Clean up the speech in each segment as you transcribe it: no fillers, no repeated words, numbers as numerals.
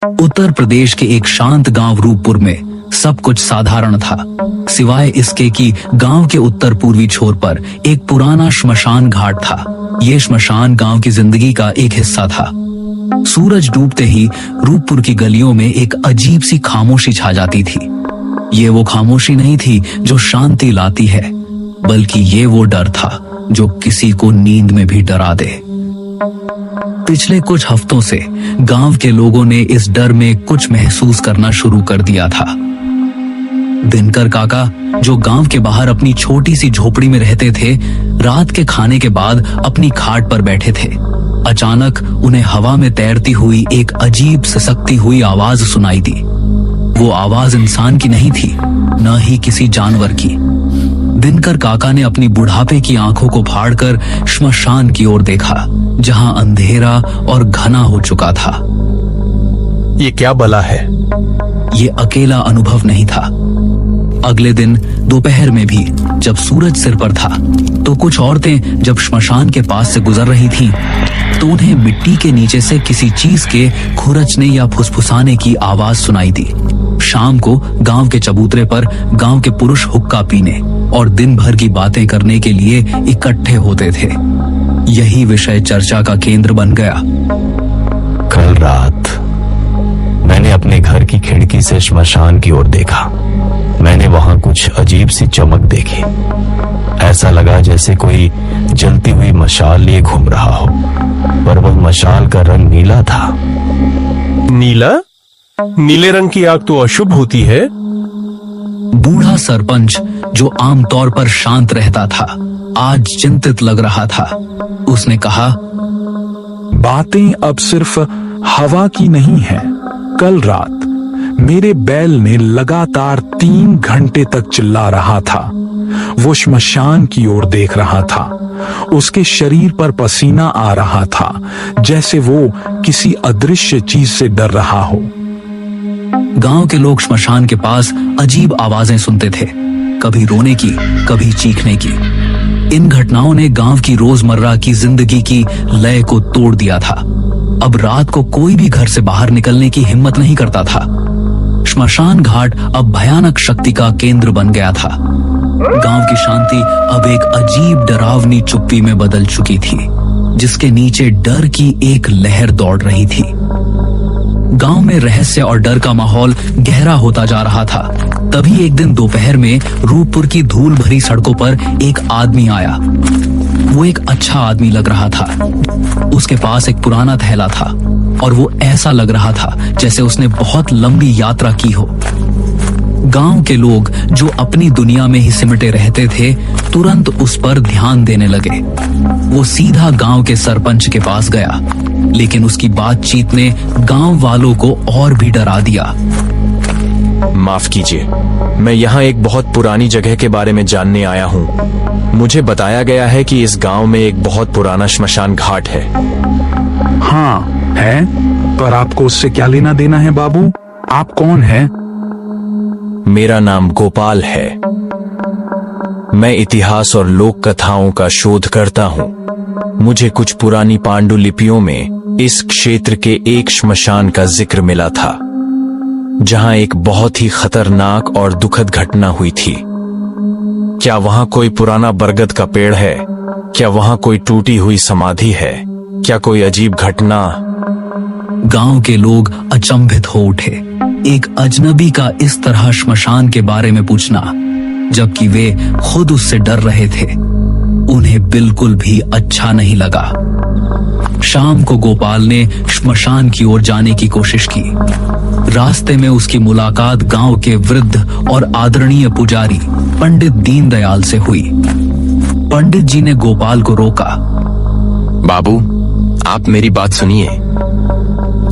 उत्तर प्रदेश के एक शांत गांव रूपपुर में सब कुछ साधारण था, सिवाय इसके कि गांव के उत्तर पूर्वी छोर पर एक पुराना श्मशान घाट था। ये श्मशान गांव की जिंदगी का एक हिस्सा था। सूरज डूबते ही रूपपुर की गलियों में एक अजीब सी खामोशी छा जाती थी। ये वो खामोशी नहीं थी जो शांति लाती है, बल्कि ये वो डर था जो किसी को नींद में भी डरा दे। पिछले कुछ हफ्तों से गांव के लोगों ने इस डर में कुछ महसूस करना शुरू कर दिया था। दिनकर काका, जो गांव के बाहर अपनी छोटी सी झोपड़ी में रहते थे, रात के खाने के बाद अपनी खाट पर बैठे थे। अचानक उन्हें हवा में तैरती हुई एक अजीब सिसकती हुई आवाज सुनाई दी। वो आवाज इंसान की नहीं थी, न ही किसी जानवर की। दिनकर काका ने अपनी बुढ़ापे की आंखों को फाड़कर श्मशान की ओर देखा, जहां अंधेरा और घना हो चुका था। ये क्या बला है? ये अकेला अनुभव नहीं था। अगले दिन दोपहर में भी जब सूरज सिर पर था, तो कुछ औरतें जब श्मशान के पास से गुजर रही थीं, तो उन्हें मिट्टी के नीचे से किसी चीज के खुरचने या फुसफुसाने की आवाज सुनाई दी। शाम को गांव के चबूतरे पर गांव के पुरुष हुक्का पीने और दिन भर की बातें करने के लिए इकट्ठे होते थे। यही विषय चर्चा का केंद्र बन गया। कल रात मैंने अपने घर की खिड़की से श्मशान की ओर देखा। मैंने वहां कुछ अजीब सी चमक देखी। ऐसा लगा जैसे कोई जलती हुई मशाल लिए घूम रहा हो, पर वह मशाल का रंग नीला था। नीला? नीले रंग की आग तो अशुभ होती है। बूढ़ा सरपंच, जो आमतौर पर शांत रहता था, आज चिंतित लग रहा था। उसने कहा, बातें अब सिर्फ हवा की नहीं है। कल रात मेरे बैल ने लगातार 3 घंटे तक चिल्ला रहा था। वो श्मशान की ओर देख रहा था। उसके शरीर पर पसीना आ रहा था, जैसे वो किसी अदृश्य चीज से डर रहा हो। गांव के लोग श्मशान के पास अजीब आवाजें सुनते थे, कभी रोने की, कभी चीखने की। इन घटनाओं ने गांव की रोजमर्रा की जिंदगी की लय को तोड़ दिया था। अब रात को कोई भी घर से बाहर निकलने की हिम्मत नहीं करता था। श्मशान घाट अब भयानक शक्ति का केंद्र बन गया था। गांव की शांति अब एक अजीब डरावनी चुप्पी में बदल चुकी थी, जिसके नीचे डर की एक लहर दौड़ रही थी। गांव में रहस्य और डर का माहौल गहरा होता जा रहा था। तभी एक दिन दोपहर में रूपपुर की धूल भरी सड़कों पर एक आदमी आया। वो एक अच्छा आदमी लग रहा था। उसके पास एक पुराना थैला था और वो ऐसा लग रहा था जैसे उसने बहुत लंबी यात्रा की हो। गांव के लोग, जो अपनी दुनिया में ही सिमटे रहते थे, तुरंत उस पर ध्यान देने लगे। वो सीधा गांव के सरपंच के पास गया, लेकिन उसकी बातचीत ने गांव वालों को और भी डरा दिया। माफ कीजिए, मैं यहाँ एक बहुत पुरानी जगह के बारे में जानने आया हूँ। मुझे बताया गया है कि इस गांव में एक बहुत पुराना श्मशान घाट है। हाँ है, पर आपको उससे क्या लेना देना है बाबू? आप कौन हैं? मेरा नाम गोपाल है। मैं इतिहास और लोक कथाओं का शोध करता हूँ। मुझे कुछ पुरानी पांडुलिपियों में इस क्षेत्र के एक श्मशान का जिक्र मिला था, जहां एक बहुत ही खतरनाक और दुखद घटना हुई थी। क्या वहां कोई पुराना बरगद का पेड़ है? क्या वहां कोई टूटी हुई समाधि है? क्या कोई अजीब घटना? गांव के लोग अचंभित हो उठे। एक अजनबी का इस तरह श्मशान के बारे में पूछना, जबकि वे खुद उससे डर रहे थे, उन्हें बिल्कुल भी अच्छा नहीं लगा। शाम को गोपाल ने श्मशान की ओर जाने की कोशिश की। रास्ते में उसकी मुलाकात गांव के वृद्ध और आदरणीय पुजारी पंडित दीनदयाल से हुई। पंडित जी ने गोपाल को रोका। बाबू, आप मेरी बात सुनिए।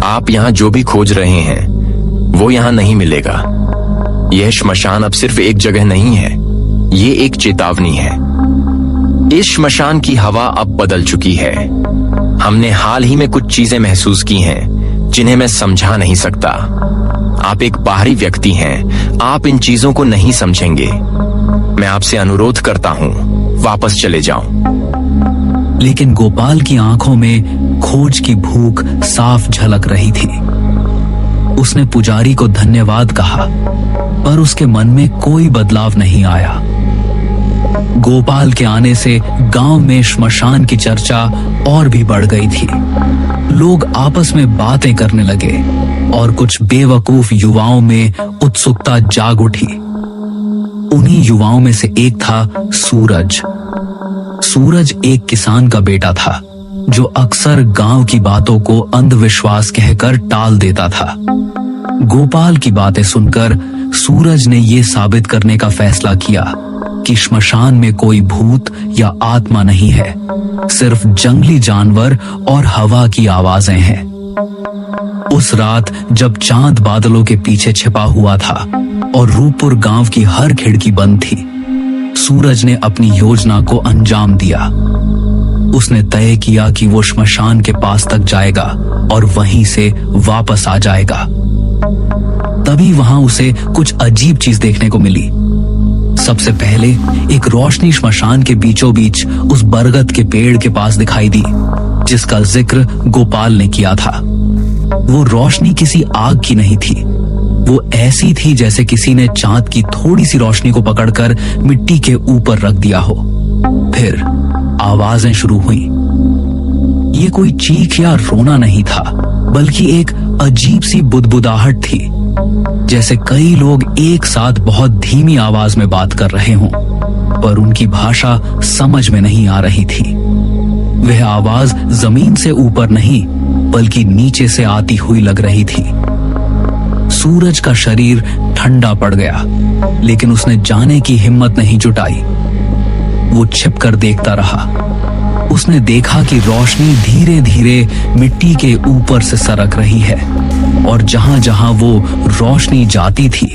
आप यहाँ जो भी खोज रहे हैं वो यहाँ नहीं मिलेगा। यह श्मशान अब सिर्फ एक जगह नहीं है, ये एक चेतावनी है। इस श्मशान की हवा अब बदल चुकी है। हमने हाल ही में कुछ चीजें महसूस की हैं जिन्हें मैं समझा नहीं सकता। आप एक बाहरी व्यक्ति हैं, आप इन चीजों को नहीं समझेंगे। मैं आपसे अनुरोध करता हूँ, वापस चले जाओ। लेकिन गोपाल की आंखों में खोज की भूख साफ झलक रही थी। उसने पुजारी को धन्यवाद कहा, पर उसके मन में कोई बदलाव नहीं आया। गोपाल के आने से गांव में श्मशान की चर्चा और भी बढ़ गई थी। लोग आपस में बातें करने लगे और कुछ बेवकूफ युवाओं में उत्सुकता जाग उठी। उन्हीं युवाओं में से एक था सूरज। सूरज एक किसान का बेटा था जो अक्सर गांव की बातों को अंधविश्वास कहकर टाल देता था। गोपाल की बातें सुनकर सूरज ने यह साबित करने का फैसला किया कि श्मशान में कोई भूत या आत्मा नहीं है, सिर्फ जंगली जानवर और हवा की आवाजें हैं। उस रात जब चांद बादलों के पीछे छिपा हुआ था और रूपपुर गांव की हर खिड़की बंद थी, सूरज ने अपनी योजना को अंजाम दिया। उसने तय किया कि वो श्मशान के पास तक जाएगा और वहीं से वापस आ जाएगा। तभी वहां उसे कुछ अजीब चीज देखने को मिली। सबसे पहले एक रोशनी श्मशान के बीचों बीच उस बरगद के पेड़ के पास दिखाई दी, जिसका जिक्र गोपाल ने किया था। वो रोशनी किसी आग की नहीं थी, वो ऐसी थी जैसे किसी ने चांद की थोड़ी सी रोशनी को पकड़कर मिट्टी के ऊपर रख दिया हो। फिर आवाजें शुरू हुई। ये कोई चीख या रोना नहीं था, बल्कि एक अजीब सी बुदबुदाहट थी, जैसे कई लोग एक साथ बहुत धीमी आवाज में बात कर रहे हों, पर उनकी भाषा समझ में नहीं आ रही थी। वह आवाज जमीन से ऊपर नहीं, बल्कि नीचे से आती हुई लग रही थी। सूरज का शरीर ठंडा पड़ गया, लेकिन उसने जाने की हिम्मत नहीं जुटाई। वो छिपकर देखता रहा। उसने देखा कि रोशनी धीरे धीरे मिट्टी के ऊपर से सरक रही है और जहां जहां वो रोशनी जाती थी,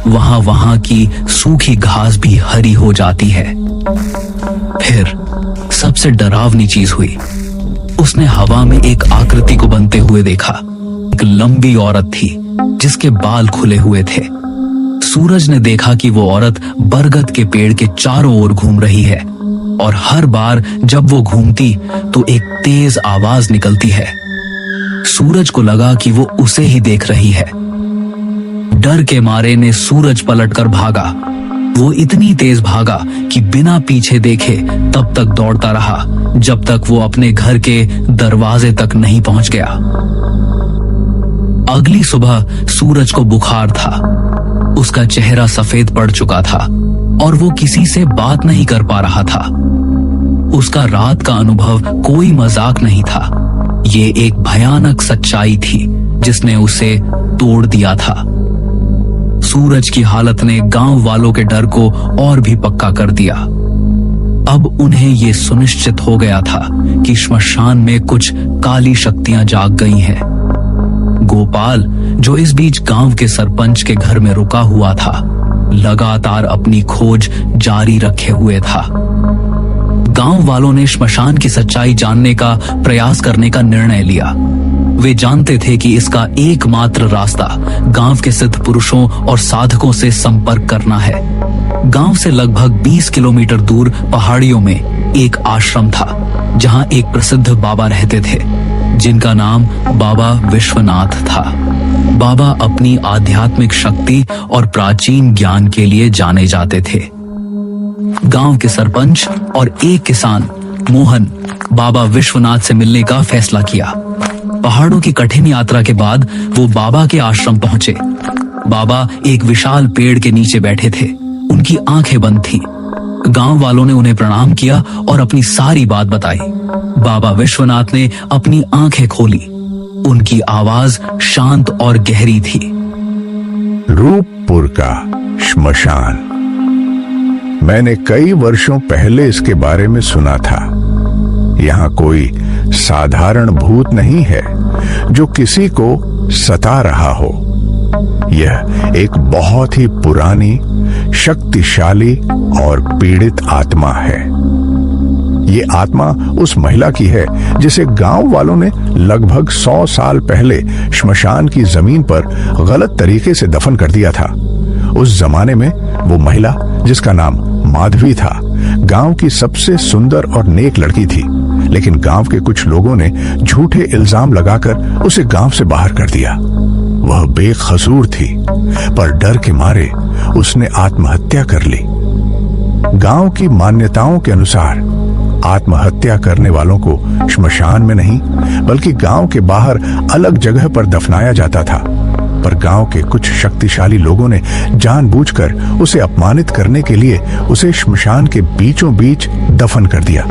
वहां वहां की सूखी घास भी हरी हो जाती है। फिर सबसे डरावनी चीज हुई। उसने हवा में एक आकृति को बनते हुए देखा। एक लंबी औरत थी जिसके बाल खुले हुए थे। सूरज ने देखा कि वो औरत बरगद के पेड़ के चारों ओर घूम रही है और हर बार जब वो घूमती तो एक तेज आवाज निकलती है। सूरज को लगा कि वो उसे ही देख रही है। डर के मारे ने सूरज पलटकर भागा। वो इतनी तेज भागा कि बिना पीछे देखे तब तक दौड़ता रहा जब तक वो अपने घर के दरवाजे तक नहीं पहुंच गया। अगली सुबह सूरज को बुखार था। उसका चेहरा सफेद पड़ चुका था और वो किसी से बात नहीं कर पा रहा था। उसका रात का अनुभव कोई मजाक नहीं था। ये एक भयानक सच्चाई थी जिसने उसे तोड़ दिया था। सूरज की हालत ने गांव वालों के डर को और भी पक्का कर दिया। अब उन्हें ये सुनिश्चित हो गया था कि श्मशान में कुछ काली शक्तियां जाग गई हैं। गोपाल, जो इस बीच गांव के सरपंच के घर में रुका हुआ था, लगातार अपनी खोज जारी रखे हुए था। गांव वालों ने श्मशान की सच्चाई जानने का प्रयास करने का निर्णय लिया। वे जानते थे कि इसका एकमात्र रास्ता गांव के सिद्ध पुरुषों और साधकों से संपर्क करना है। गांव से लगभग 20 किलोमीटर दूर पहाड़ियों में एक आश्रम था, जहां एक प्रसिद्ध बाबा रहते थे, जिनका नाम बाबा विश्वनाथ था। बाबा अपनी आध्यात्मिक शक्ति और प्राचीन ज्ञान के लिए जाने जाते थे। गांव के सरपंच और एक किसान मोहन बाबा विश्वनाथ से मिलने का फैसला किया। पहाड़ों की कठिन यात्रा के बाद वो बाबा के आश्रम पहुंचे। बाबा एक विशाल पेड़ के नीचे बैठे थे। उनकी आंखें बंद थीं। गांव वालों ने उन्हें प्रणाम किया और अपनी सारी बात बताई। बाबा विश्वनाथ ने अपनी आंखें खोली। उनकी आवाज शांत और गहरी थी। रूपपुर का श्मशान, मैंने कई वर्षों पहले इसके बारे में सुना था। यहाँ कोई साधारण भूत नहीं है जो किसी को सता रहा हो। यह एक बहुत ही पुरानी, शक्तिशाली और पीड़ित आत्मा है। ये आत्मा उस महिला की है जिसे गांव वालों ने लगभग 100 साल पहले श्मशान की जमीन पर गलत तरीके से दफन कर दिया था। उस जमाने में वो महिला, जिसका नाम माधवी था, गांव की सबसे सुंदर और नेक लड़की थी, लेकिन गांव के कुछ लोगों ने झूठे इल्जाम लगाकर उसे गांव से बाहर कर दिया। वह बेकसूर थी, पर डर के मारे उसने आत्महत्या कर ली। गांव की मान्यताओं के अनुसार आत्महत्या करने वालों को श्मशान में नहीं बल्कि गांव के बाहर अलग जगह पर दफनाया जाता था। पर गांव के कुछ शक्तिशाली लोगों ने जानबूझकर उसे अपमानित करने के लिए उसे श्मशान के बीचों बीच दफन कर दिया।